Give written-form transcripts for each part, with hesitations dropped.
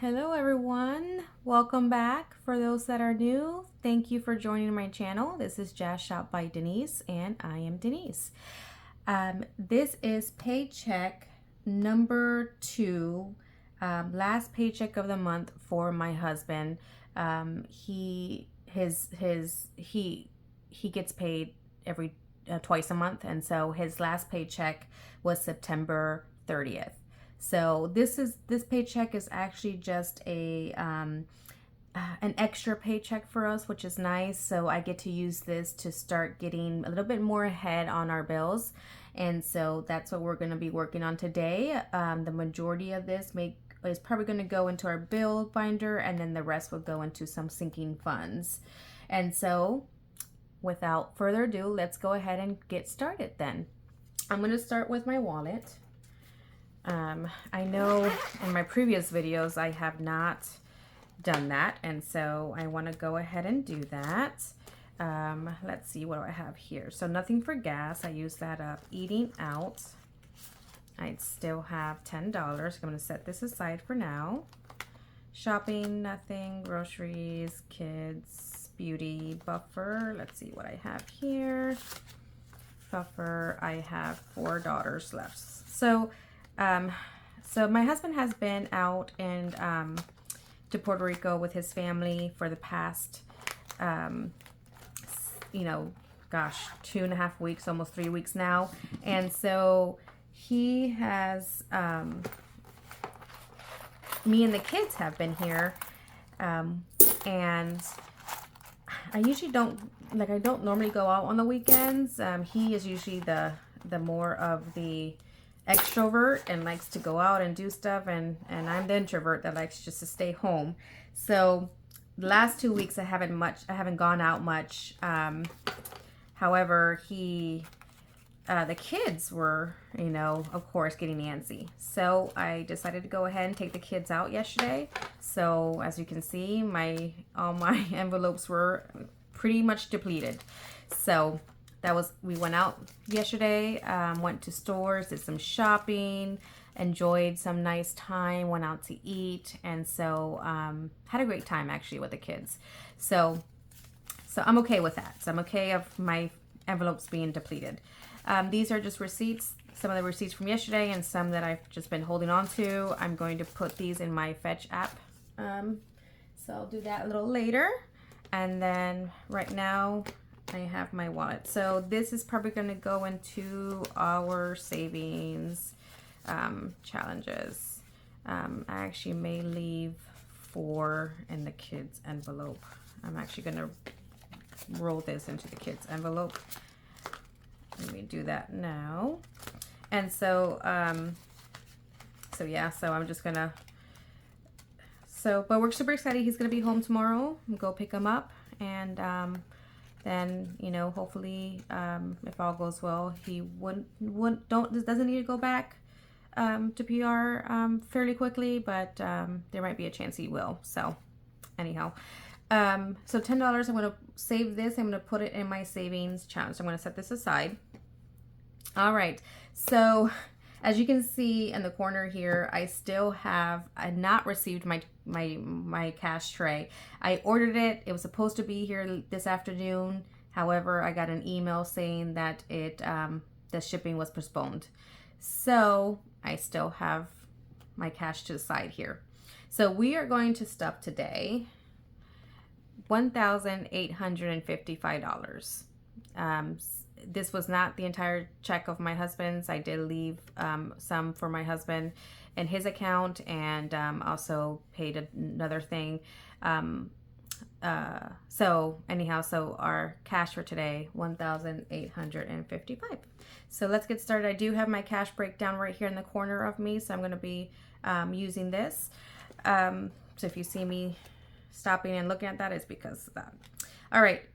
Hello everyone, welcome back. For those that are new, thank you for joining my channel. This is Jazz Shop by Denise and I am Denise. This is paycheck number 2, last paycheck of the month for my husband. He gets paid every twice a month, and so his last paycheck was September 30th. So this paycheck is actually just an extra paycheck for us, which is nice. So I get to use this to start getting a little bit more ahead on our bills. And so that's what we're going to be working on today. The majority of this is probably going to go into our bill binder, and then the rest will go into some sinking funds. And so without further ado, let's go ahead and get started then. I'm going to start with my wallet. I know in my previous videos I have not done that, and so I want to go ahead and do that. Let's see, what do I have here? So nothing for gas, I use that up. Eating out, I still have $10. I'm going to set this aside for now. Shopping, nothing. Groceries, kids, beauty, buffer. Let's see what I have here. Buffer, I have $4 left. So my husband has been out and to Puerto Rico with his family for the past, 2.5 weeks, almost 3 weeks now. And so he has, me and the kids have been here. And I usually don't normally go out on the weekends. He is usually the more of the extrovert and likes to go out and do stuff, and I'm the introvert that likes just to stay home. So the last 2 weeks I haven't gone out much. However, the kids were, of course, getting antsy. So I decided to go ahead and take the kids out yesterday. So as you can see, all my envelopes were pretty much depleted. So we went out yesterday, went to stores, did some shopping, enjoyed some nice time, went out to eat, and so had a great time actually with the kids. So I'm okay with that. So I'm okay of my envelopes being depleted. These are just receipts, some of the receipts from yesterday and some that I've just been holding on to. I'm going to put these in my Fetch app. So I'll do that a little later. And then right now, I have my wallet. So this is probably going to go into our savings challenges. I actually may leave 4 in the kids envelope. I'm actually going to roll this into the kids envelope. Let me do that now. And so so I'm just gonna, but we're super excited. He's gonna be home tomorrow. We'll go pick him up, and then hopefully if all goes well, he doesn't need to go back to PR fairly quickly, but there might be a chance he will. So anyhow, so $10, I'm going to save this. I'm going to put it in my savings challenge. So I'm going to set this aside. All right, so as you can see in the corner here, I still have not received my cash tray. I ordered it. It was supposed to be here this afternoon. However, I got an email saying that the shipping was postponed. So I still have my cash to the side here. So we are going to stuff today $1,855. This was not the entire check of my husband's. I did leave some for my husband in his account, and also paid another thing. So anyhow, so our cash for today, $1,855. So let's get started. I do have my cash breakdown right here in the corner of me, so I'm going to be using this. So if you see me stopping and looking at that, it's because of that. All right.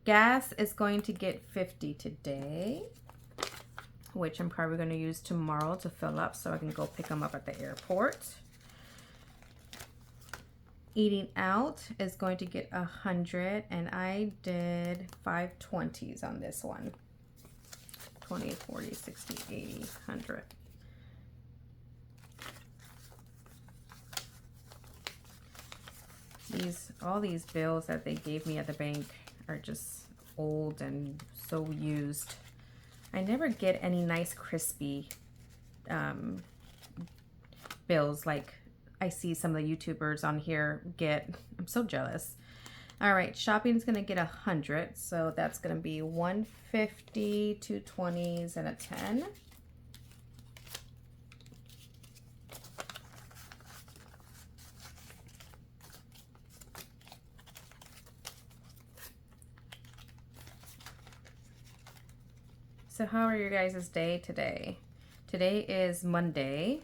Gas is going to get 50 today, which I'm probably going to use tomorrow to fill up so I can go pick them up at the airport. Eating out is going to get 100, and I did 5 20s on this one. 20, 40, 60, 80, 100. all these bills that they gave me at the bank are just old and so used. I never get any nice crispy bills like I see some of the YouTubers on here get. I'm so jealous. All right, shopping's gonna get 100, so that's gonna be 150, 2 20s, and a 10. So how are your guys' day today? Today is Monday.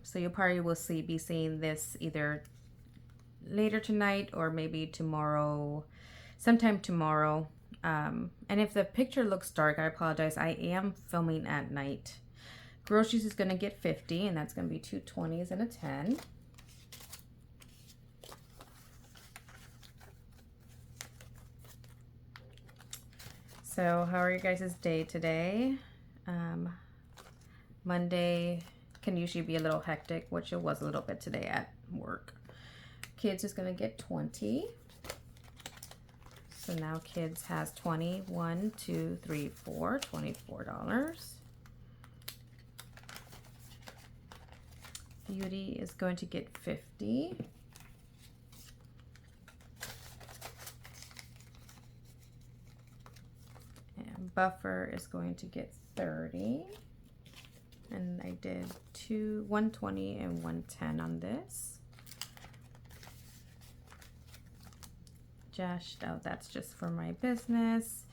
So you probably will be seeing this either later tonight or maybe tomorrow, sometime tomorrow. And if the picture looks dark, I apologize. I am filming at night. Groceries is gonna get 50, and that's gonna be 2 20s and a 10. So how are you guys' day today? Monday can usually be a little hectic, which it was a little bit today at work. Kids is gonna get 20. So now kids has 20, 1, 2, 3, 4, $24. Beauty is going to get 50. And buffer is going to get 30. And I did 120 and 110 on this. Oh, that's just for my business.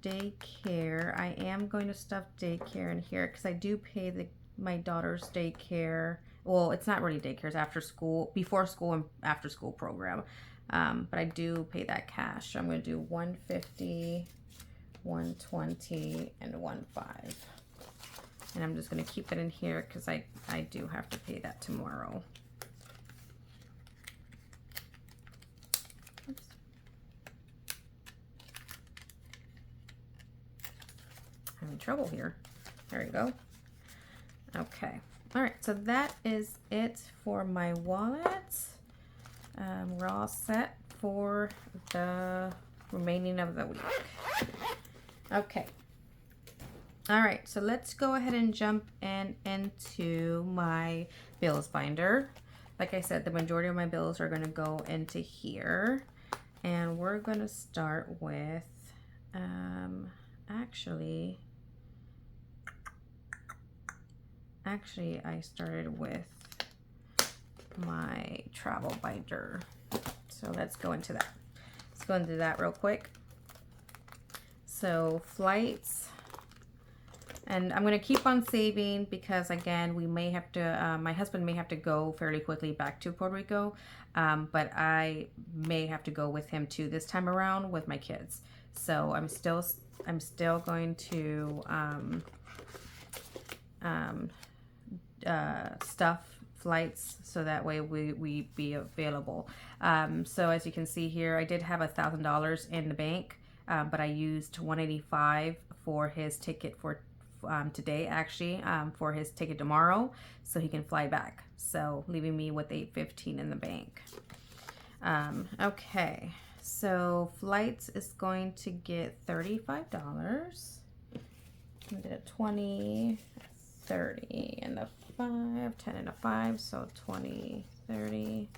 Daycare, I am going to stuff daycare in here because I do pay my daughter's daycare. Well, it's not really daycare, it's after school, before school and after school program. But I do pay that cash. So I'm going to do 150, 120, and 15. And I'm just going to keep it in here because I do have to pay that tomorrow. Oops. Having trouble here. There we go. Okay. All right. So that is it for my wallet. We're all set for the remaining of the week. Okay. All right, so let's go ahead and jump into my bills binder. Like I said, the majority of my bills are gonna go into here. And we're gonna start with, actually I started with my travel binder. So let's go into that. Let's go into that real quick. So flights. And I'm going to keep on saving because, again, we may have to, my husband may have to go fairly quickly back to Puerto Rico, but I may have to go with him too this time around with my kids. So I'm still going to stuff flights so that way we be available. So as you can see here, I did have $1,000 in the bank, but I used $185 for his ticket for today, actually, for his ticket tomorrow, so he can fly back. So leaving me with $815 in the bank. Okay, so flights is going to get $35. I did a 20, 30, and a 5, 10 and a 5, so 20, 30.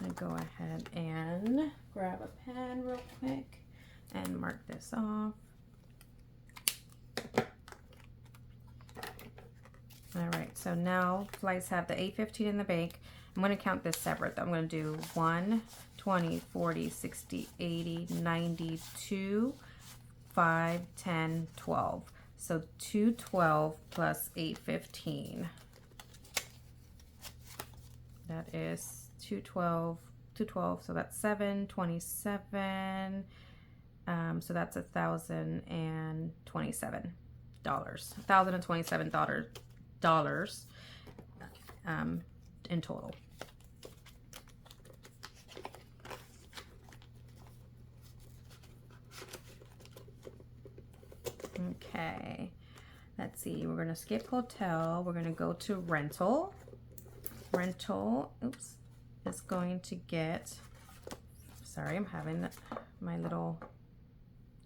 I'm gonna go ahead and grab a pen real quick and mark this off. All right, so now flights have the $815 in the bank. I'm gonna count this separate though. I'm gonna do 1, 20, 40, 60, 80, 92, 5, 10, 12. So 212 plus 815. That is 212, so that's 727. So that's $1,027. $1,027 in total. Okay, let's see. We're gonna skip hotel. We're gonna go to rental. Rental, oops, is going to get, sorry, I'm having my little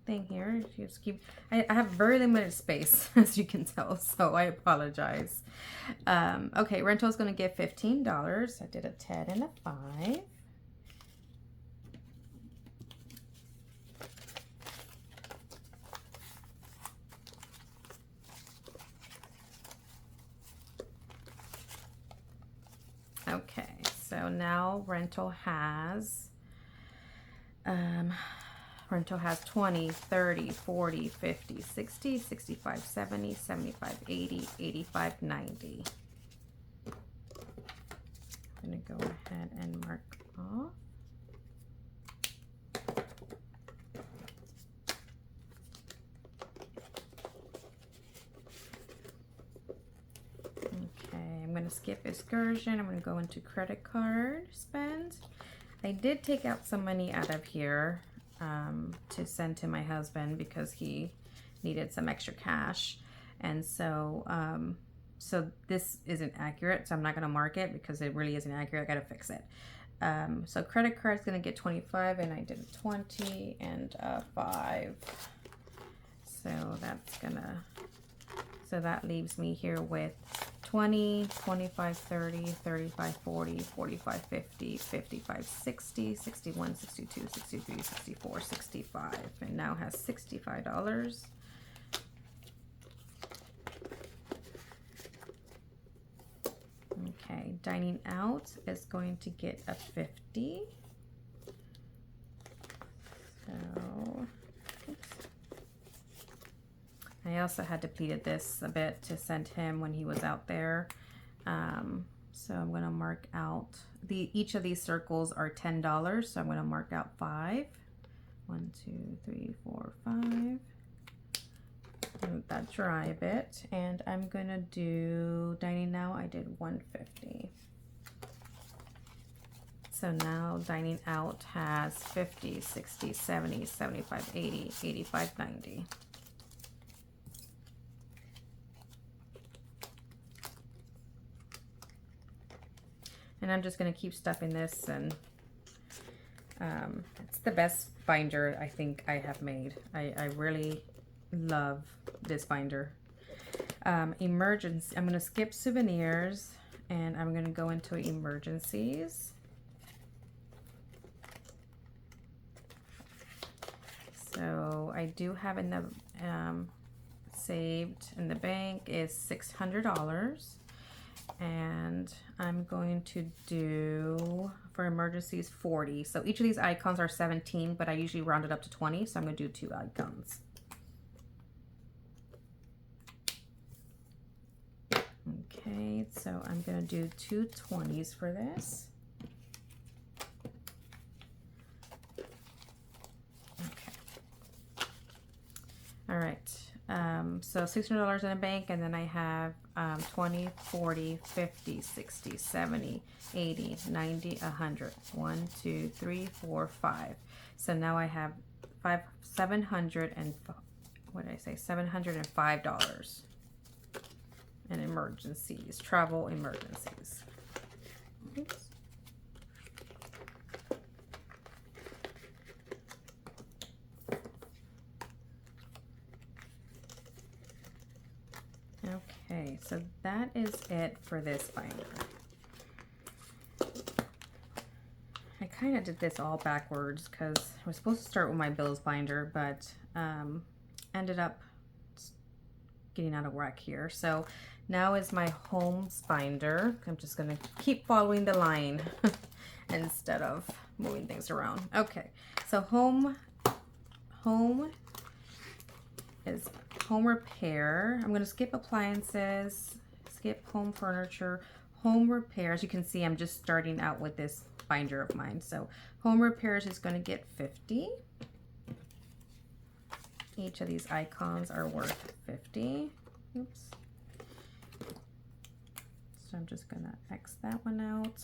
thing here. Just keep, I have very limited space, as you can tell, so I apologize. Okay, rental is going to get $15. I did a 10 and a 5. Okay, so now rental has 20, 30, 40, 50, 60, 65, 70, 75, 80, 85, 90. I'm going to go ahead and mark off. Okay, I'm going to skip excursion. I'm going to go into credit card spend. I did take out some money out of here to send to my husband because he needed some extra cash, and so so this isn't accurate, so I'm not going to mark it because it really isn't accurate. I got to fix it. So credit card is going to get 25, and I did a 20 and a 5, so that's gonna, so that leaves me here with 20, 25, 30, 35, 40, 45, 50, 55, 60, 61, 62, 63, 64, 65, and now has $65. Okay, dining out is going to get a 50. So, oops. I also had depleted this a bit to send him when he was out there. So I'm going to mark out, each of these circles are $10, so I'm going to mark out 5. 1, 2, 3, 4, 5. Let that dry a bit, and I'm going to do dining now. I did 150. So now dining out has 50, 60, 70, 75, 80, 85, 90. And I'm just going to keep stuffing this, and it's the best binder I think I have made. I really love this binder. Emergency, I'm going to skip souvenirs, and I'm going to go into emergencies. So I do have in the saved in the bank is $600. And I'm going to do, for emergencies, 40. So each of these icons are 17, but I usually round it up to 20, so I'm going to do 2 icons. Okay, so I'm going to do 2 20s for this. Okay. All right. So $600 in a bank, and then I have 20, 40, 50, 60, 70, 80, 90, 100. 1, 2, 3, 4, 5. So now I have $700 and what did I say? $705 in emergencies, travel emergencies. Oops. Okay, so that is it for this binder. I kind of did this all backwards because I was supposed to start with my bills binder, but ended up getting out of whack here. So now is my homes binder. I'm just going to keep following the line instead of moving things around. Okay, so home is home repair. I'm going to skip appliances, skip home furniture, home repairs. You can see I'm just starting out with this binder of mine. So home repairs is going to get 50. Each of these icons are worth 50. Oops. So I'm just going to X that one out.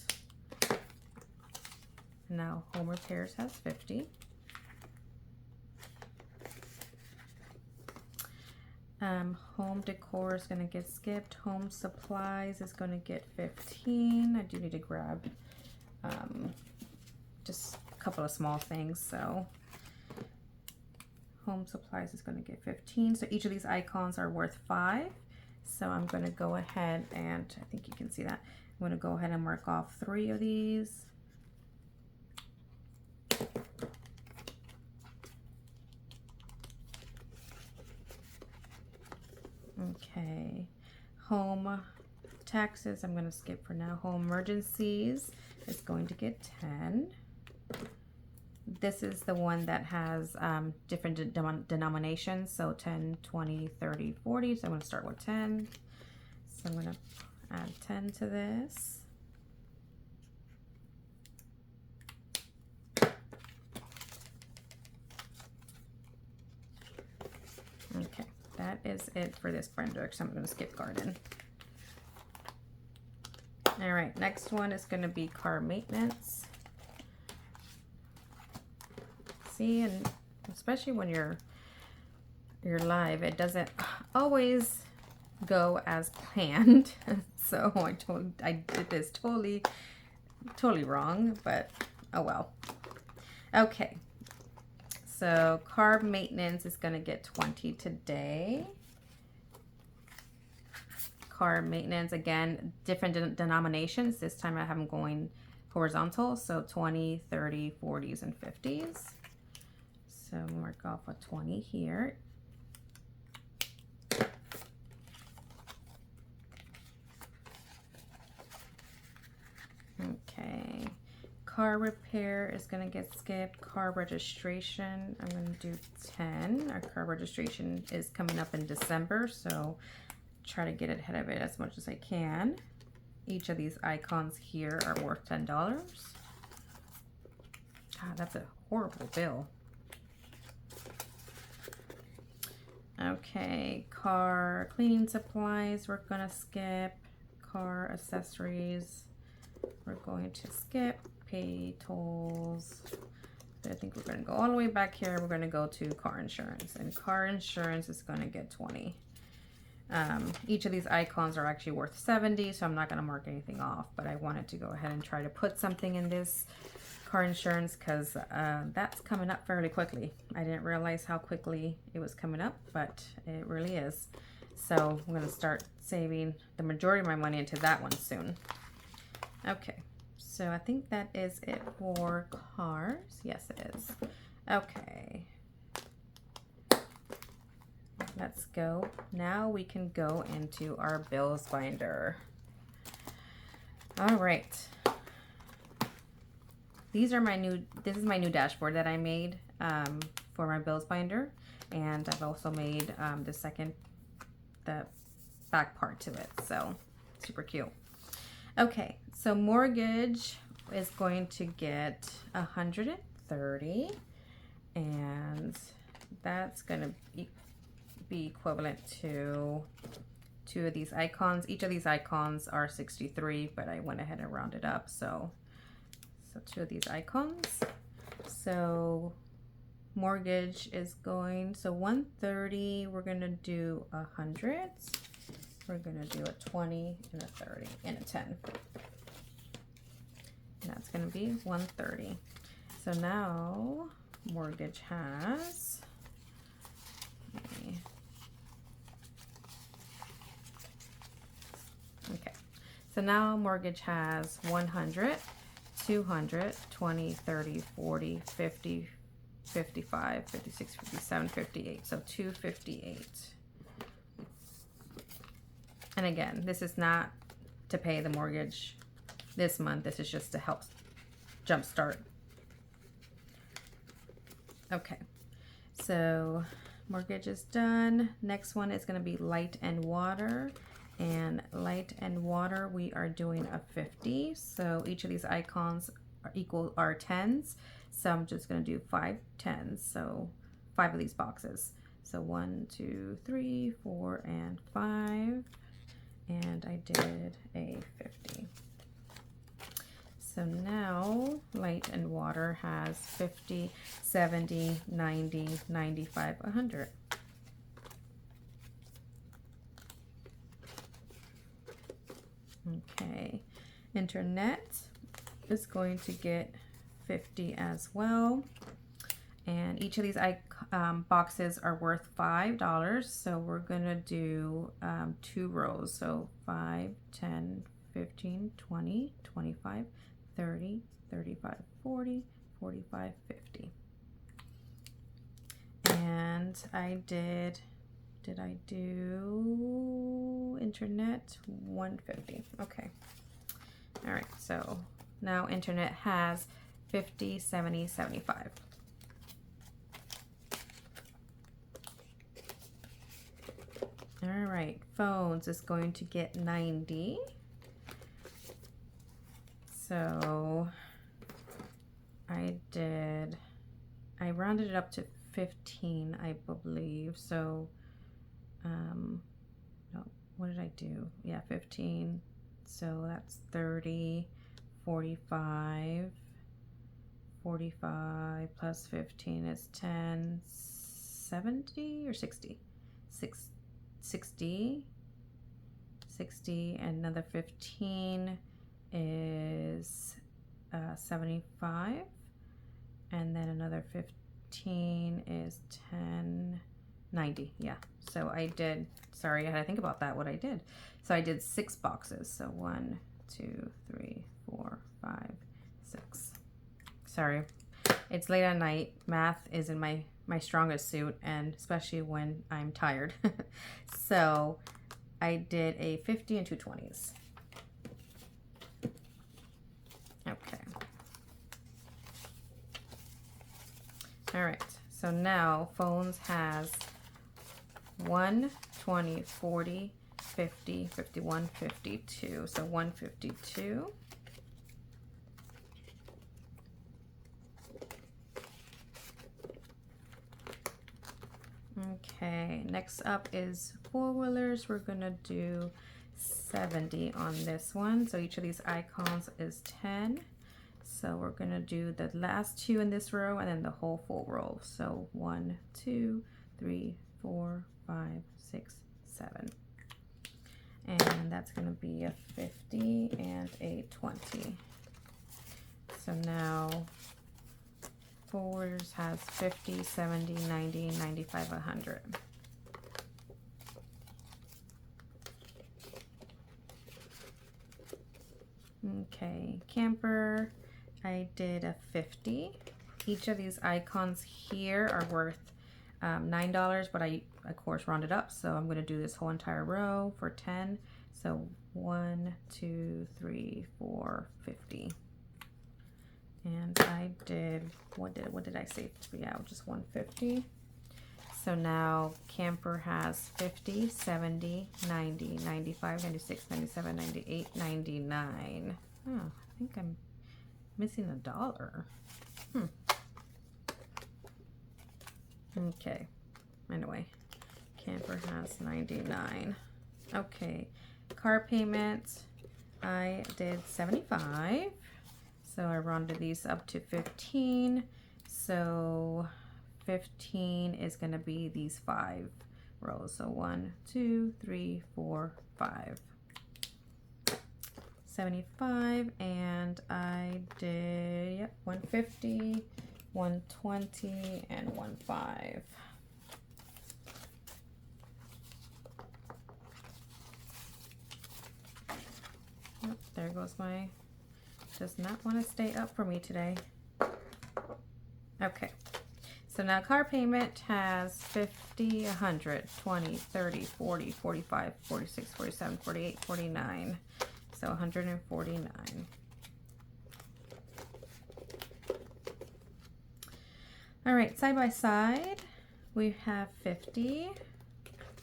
Now home repairs has 50. Home decor is going to get skipped. Home supplies is going to get 15. I do need to grab just a couple of small things. So home supplies is going to get 15. So each of these icons are worth 5. So I'm going to go ahead and, I think you can see that. I'm going to go ahead and mark off 3 of these. Okay, home taxes, I'm going to skip for now. Home emergencies is going to get 10. This is the one that has different denominations, so 10, 20, 30, 40. So I'm going to start with 10. So I'm going to add 10 to this. Okay, that is it for this blender, so I'm going to skip garden. All right, next one is going to be car maintenance. See, and especially when you're live, it doesn't always go as planned. So I did this totally wrong, but oh well. Okay, so car maintenance is going to get 20 today. Car maintenance, again, different denominations. This time I have them going horizontal, so 20, 30, 40s, and 50s. So mark off a 20 here. Okay, car repair is going to get skipped. Car registration, I'm going to do 10. Our car registration is coming up in December, so try to get ahead of it as much as I can. Each of these icons here are worth $10. God, that's a horrible bill. Okay, car cleaning supplies, we're gonna skip. Car accessories, we're going to skip. Pay tolls, I think we're gonna go all the way back here. We're gonna go to car insurance, and car insurance is gonna get 20. Each of these icons are actually worth 70, so I'm not gonna mark anything off, but I wanted to go ahead and try to put something in this car insurance because that's coming up fairly quickly. I didn't realize how quickly it was coming up, but it really is. So I'm going to start saving the majority of my money into that one soon. Okay, so I think that is it for cars. Yes, it is. Okay, let's go. Now we can go into our bills binder. All right. These are this is my new dashboard that I made for my bills binder, and I've also made the back part to it, so super cute. Okay, so mortgage is going to get 130, and that's going to be equivalent to 2 of these icons. Each of these icons are 63, but I went ahead and rounded up, so 2 of these icons. So mortgage is going, so 130, we're going to do 100. We're going to do a 20 and a 30 and a 10. And that's going to be 130. So now mortgage has, okay, so now mortgage has 100, 200, 20, 30, 40, 50, 55, 56, 57, 58. So 258. And again, this is not to pay the mortgage this month. This is just to help jumpstart. Okay, so mortgage is done. Next one is going to be light and water. And light and water, we are doing a 50. So each of these icons are 10s. So I'm just going to do 5 10s. So 5 of these boxes. So 1, 2, 3, 4, and 5. And I did a 50. So now light and water has 50, 70, 90, 95, 100. Okay, internet is going to get 50 as well. And each of these boxes are worth $5. So we're gonna do 2 rows. So 5, 10, 15, 20, 25, 30, 35, 40, 45, 50. And I did I do internet 150? Okay. All right, so now internet has 50, 70, 75. All right, phones is going to get 90. So I rounded it up to 15, I believe. So, no, what did I do? Yeah, 15. So that's 30, 45, 45 plus 15 is 10, 70 or 60? 60, and another 15 is 75, and then another 15 is 10, 90. Yeah, so I did, sorry, I had to think about that, what I did. So I did 6 boxes. So 1, 2, 3, 4, 5, 6. Sorry, it's late at night. Math isn't my strongest suit, and especially when I'm tired. So I did a 50 and 2 20s. Okay. All right, so now phones has 1, 20, 40, 50, 51, 52. So 152. Okay, next up is four-wheelers. We're gonna do 70 on this one. So each of these icons is 10. So we're gonna do the last 2 in this row and then the whole full row. So 1, 2, 3, 4, 5, 6, 7. And that's gonna be a 50 and a 20. So now four-wheelers has 50, 70, 90, 95, 100. Okay, camper, I did a 50. Each of these icons here are worth $9, but I, of course, rounded up, so I'm going to do this whole entire row for 10. So 1, 2, 3, 4, 50. And I did, what did I say to be out? Just 150. So now camper has 50, 70, 90, 95, 96, 97, 98, 99. Oh, I think I'm missing $1. Okay, anyway, camper has 99. Okay, car payment, I did 75. So I rounded these up to 15. So 15 is going to be these 5 rows. So 1, 2, 3, 4, 5. 75, and I did 150, 120, and 15. Yep, there goes my, does not want to stay up for me today. Okay, so now car payment has 50, 100, 20, 30, 40, 45, 46, 47, 48, 49. So 149. All right, side by side, we have 50.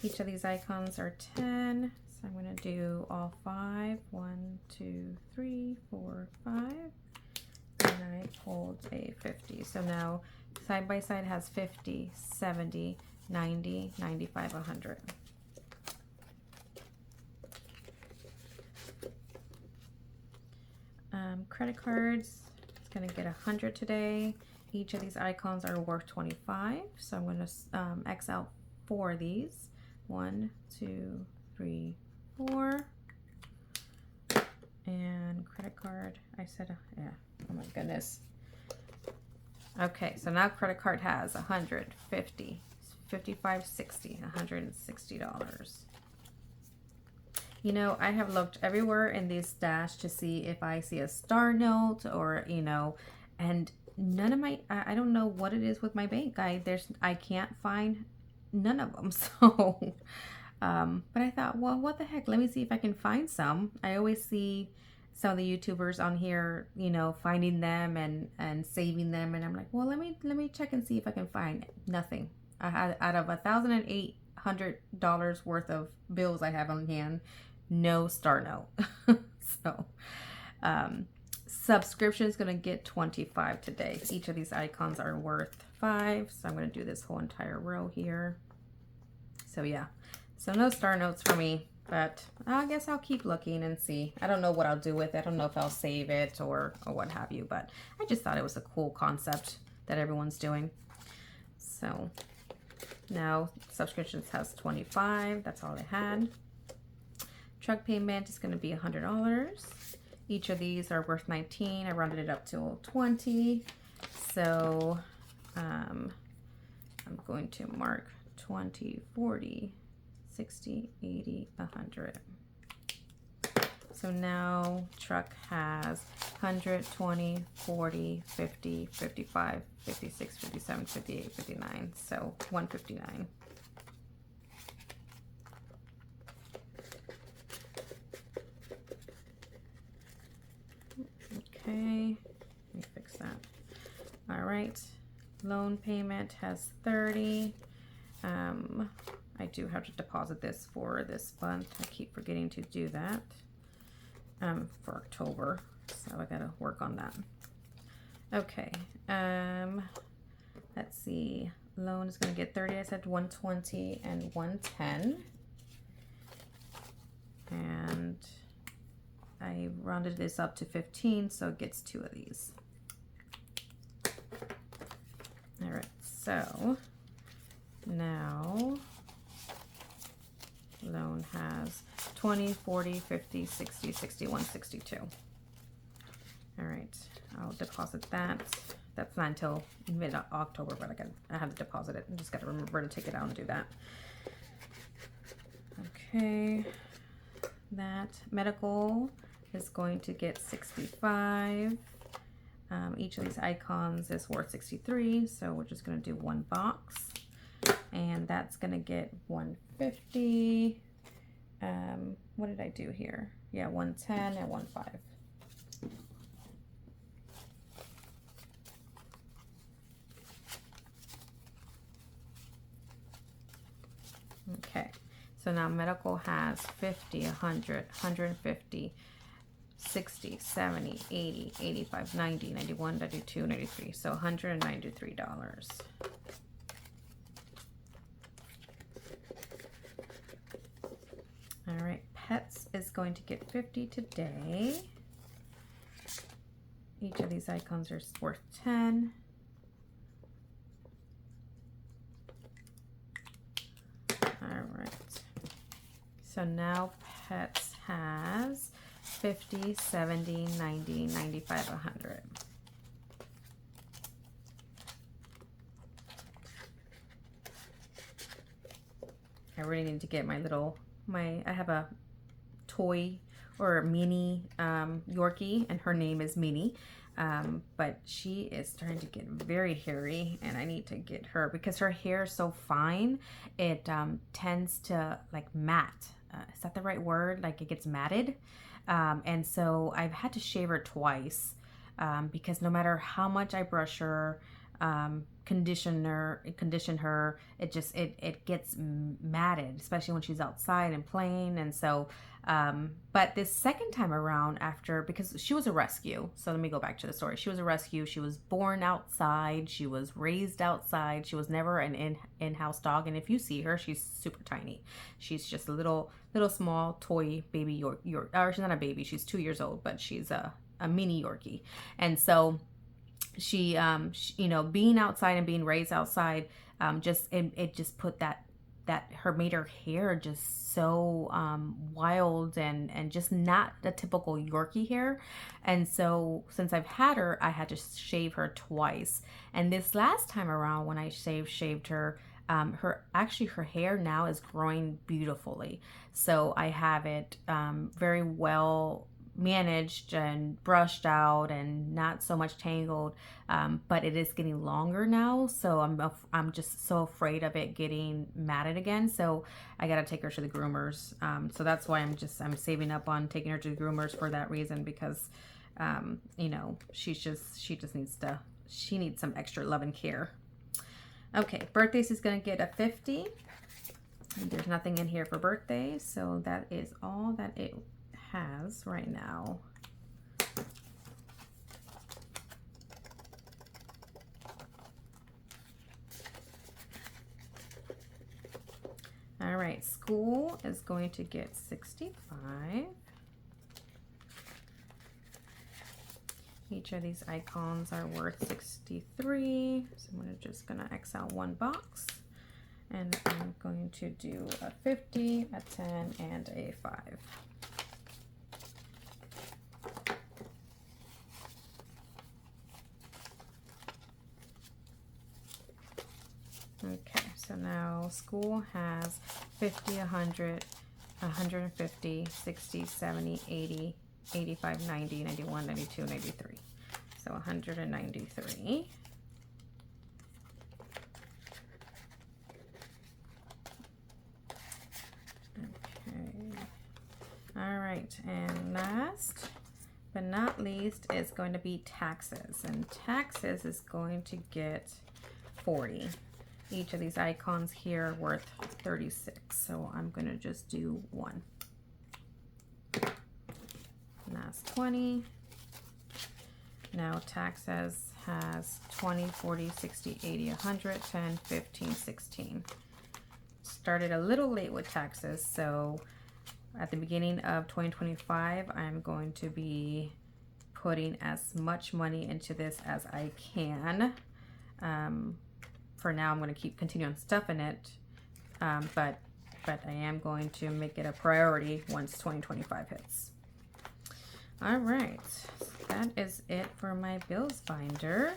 Each of these icons are 10. So I'm going to do all 5. 1, 2, 3, 4, 5. And I pulled a 50. So now side by side has 50, 70, 90, 95, 100. Credit cards, it's going to get 100 today. Each of these icons are worth 25. So I'm going to X out 4 of these. 1, 2, 3, 4. And credit card, I said, yeah, oh my goodness. Okay, so now credit card has 150, 55, 60, $160. You know, I have looked everywhere in this stash to see if I see a star note or, you know, and none of my, I don't know what it is with my bank. I can't find none of them. So, but I thought, well, what the heck? Let me see if I can find some. I always see some of the YouTubers on here, you know, finding them and saving them. And I'm like, well, let me check and see if I can find nothing. I had out of $1,800 worth of bills I have on hand, no star note. So, subscription is going to get 25 today. Each of these icons are worth 5. So I'm going to do this whole entire row here. So yeah, so no star notes for me, but I guess I'll keep looking and see. I don't know what I'll do with it. I don't know if I'll save it or what have you, but I just thought it was a cool concept that everyone's doing. So now subscriptions has 25. That's all I had. Truck payment is going to be $100. Each of these are worth 19. I rounded it up to 20. So I'm going to mark 20, 40, 60, 80, 100. So now truck has 100, 20, 40, 50, 55, 56, 57, 58, 59. So 159. Okay, let me fix that. All right, loan payment has 30. I do have to deposit this for this month. I keep forgetting to do that for October, so I gotta work on that. Okay, let's see. Loan is gonna get 30. I said 120 and 110, and I rounded this up to 15, so it gets 2 of these. All right, so now loan has 20, 40, 50, 60, 61, 62. All right, I'll deposit that. That's not until mid-October, but I have to deposit it. I just got to remember to take it out and do that. Okay, that medical is going to get 65. Each of these icons is worth 63, so we're just going to do one box, and that's going to get 150. What did I do here? Yeah, 110 and 15. Okay, so now medical has 50, 100, 150, 60, 70, 80, 85, 90, 91, 92, 93. So $193. All right, pets is going to get 50 today. Each of these icons are worth 10. All right. So now pets has 50, 70, 90, 95, 100. I really need to get I have a toy or a mini Yorkie, and her name is Minnie. But she is starting to get very hairy, and I need to get her, because her hair is so fine, it tends to like matte. Is that the right word? Like it gets matted. And so I've had to shave her twice, because no matter how much I brush her, condition her, it gets matted, especially when she's outside and playing. And so but this second time around, because she was a rescue, so let me go back to the story. She was a rescue. She was born outside, she was raised outside, she was never an in-house dog. And if you see her, she's super tiny. She's just a little small toy baby or she's not a baby, she's 2 years old, but she's a mini Yorkie. And so she, you know, being outside and being raised outside, it just put that that her made her hair just so wild and just not the typical Yorkie hair. And so since I've had her, I had to shave her twice. And this last time around when I shaved her, her hair now is growing beautifully. So I have it very well managed and brushed out and not so much tangled, but it is getting longer now, so I'm just so afraid of it getting matted again. So I gotta take her to the groomers, so that's why I'm saving up on taking her to the groomers for that reason, because you know, she just needs some extra love and care. Okay, birthdays is gonna get a 50. There's nothing in here for birthdays, so that is all that it has right now. All right, school is going to get 65. Each of these icons are worth 63. So I'm just gonna X out one box, and I'm going to do a 50, a 10, and a 5. Okay, so now school has 50, 100, 150, 60, 70, 80, 85, 90, 91, 92, 93. So 193. Okay. All right, and last but not least is going to be taxes. And taxes is going to get 40. Each of these icons here are worth 36, so I'm going to just do one. And that's 20. Now taxes has 20, 40, 60, 80, 100, 10, 15, 16. Started a little late with taxes, so at the beginning of 2025, I'm going to be putting as much money into this as I can. For now, I'm going to continue on stuffing it, but I am going to make it a priority once 2025 hits. All right, so that is it for my bills binder.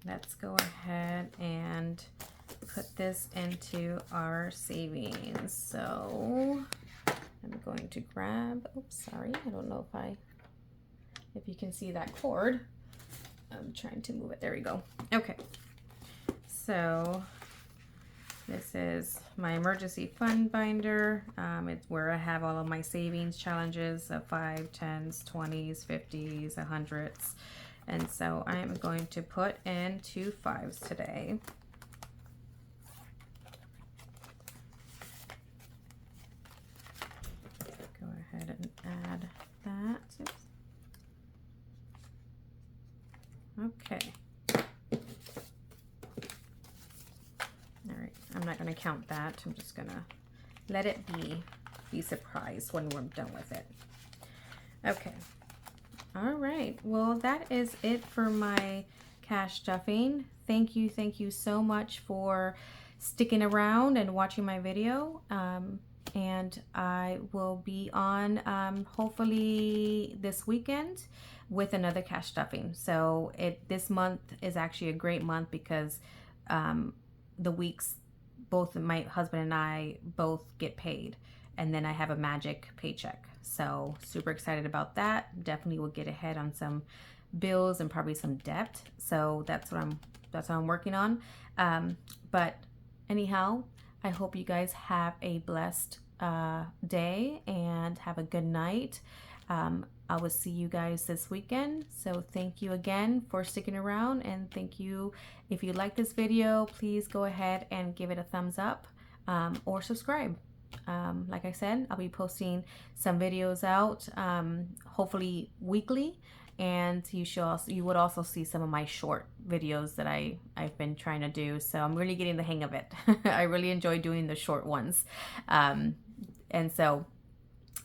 Let's go ahead and put this into our savings. So I'm going to grab, oops, sorry, I don't know if you can see that cord. I'm trying to move it. There we go. Okay. So this is my emergency fund binder. It's where I have all of my savings challenges of 5, 10s, 20s, 50s, 100s. And so I am going to put in 2 5s today. Go ahead and add that. Oops. Okay. All right, I'm not going to count that. I'm just going to let it be surprised when we're done with it. Okay. All right. Well, that is it for my cash stuffing. Thank you so much for sticking around and watching my video. And I will be on hopefully this weekend with another cash stuffing. So this month is actually a great month because the weeks both my husband and I both get paid, and then I have a magic paycheck. So super excited about that. Definitely will get ahead on some bills and probably some debt. So that's what I'm working on. But anyhow, I hope you guys have a blessed day and have a good night. I will see you guys this weekend. So thank you again for sticking around, and thank you. If you like this video, please go ahead and give it a thumbs up or subscribe. Like I said, I'll be posting some videos out, hopefully weekly, and you would also see some of my short videos that I've been trying to do. So I'm really getting the hang of it. I really enjoy doing the short ones. And so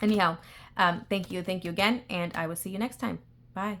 anyhow, thank you again, and I will see you next time. Bye.